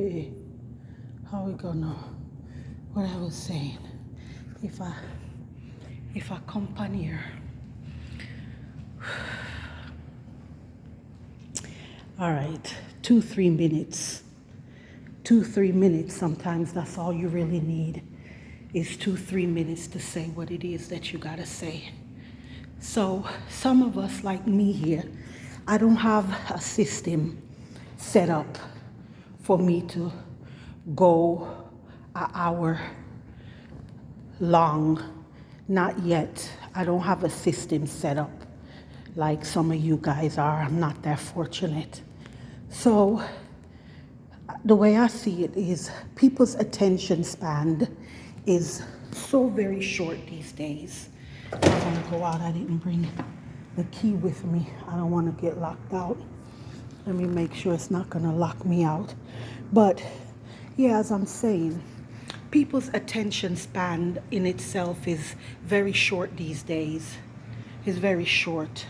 Hey, how we gonna, what I was saying, if I come on here. All right, 2-3 minutes. 2-3 minutes, sometimes that's all you really need is 2-3 minutes to say what it is that you gotta say. So some of us, like me here, I don't have a system set up for me to go an hour long. Not yet. I don't have a system set up like some of you guys are. I'm not that fortunate. So the way I see it is people's attention span is so very short these days. I want to go out. I didn't bring the key with me. I don't want to get locked out. Let me make sure it's not going to lock me out. But yeah, as I'm saying, people's attention span in itself is very short these days. It's very short.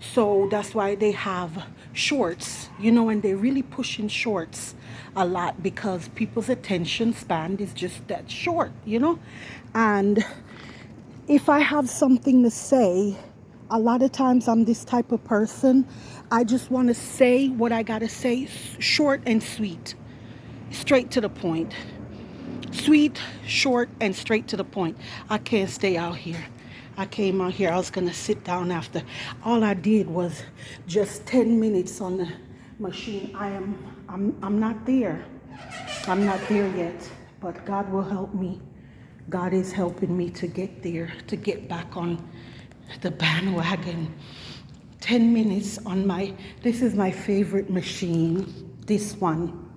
So that's why they have shorts, and they're really pushing shorts a lot because people's attention span is just that short, And if I have something to say, a lot of times I'm this type of person. I just want to say what I got to say, short and sweet, straight to the point. Sweet, short, and straight to the point. I can't stay out here. I came out here. I was going to sit down after. All I did was just 10 minutes on the machine. I'm not there. I'm not there yet, but God will help me. God is helping me to get there, to get back on the bandwagon. 10 minutes on this is my favorite machine, this one.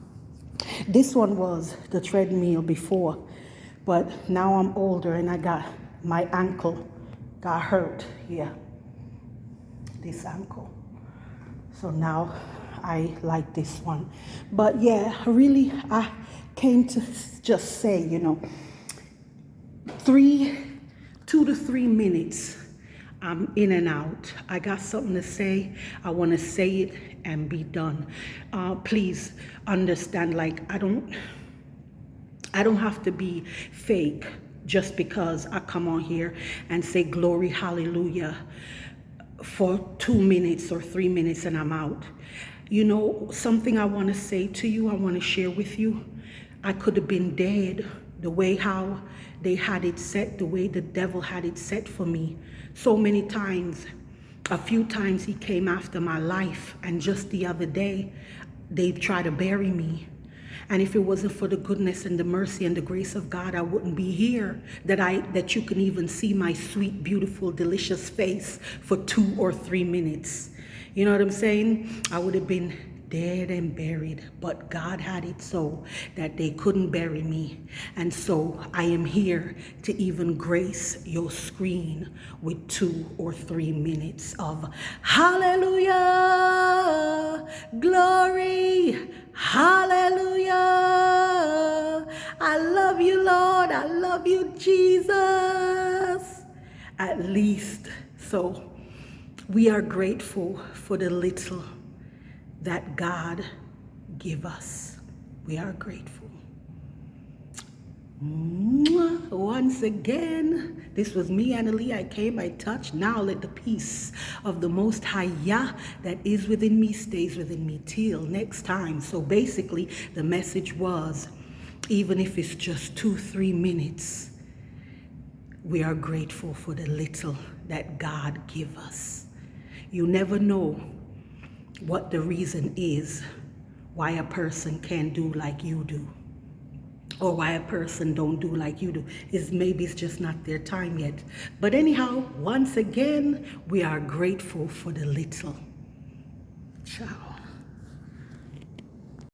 This one was the treadmill before, but now I'm older and my ankle got hurt here, this ankle. So now I like this one. But yeah, really, I came to just say, 2 to 3 minutes, I'm in and out. I got something to say. I want to say it and be done. Please understand, I don't have to be fake just because I come on here and say glory, hallelujah for 2 minutes or 3 minutes and I'm out. Something I want to say to you, I want to share with you. I could have been dead the way how they had it set, the way the devil had it set for me. So many times, a few times he came after my life, and just the other day, they tried to bury me. And if it wasn't for the goodness and the mercy and the grace of God, I wouldn't be here, that you can even see my sweet, beautiful, delicious face for 2 or 3 minutes. You know what I'm saying? I would have been dead and buried, but God had it so that they couldn't bury me. And so I am here to even grace your screen with 2 or 3 minutes of hallelujah, glory, hallelujah. I love you, Lord. I love you, Jesus. At least. So we are grateful for the little that God give us. We are grateful. Once again, this was me, Annalie. I came, I touched. Now let the peace of the Most High Yah that is within me stays within me till next time. So basically, the message was, even if it's just 2-3 minutes, we are grateful for the little that God give us. You never know what the reason is why a person can't do like you do, or why a person don't do like you do. Maybe it's just not their time yet. But anyhow, once again, we are grateful for the little. Ciao.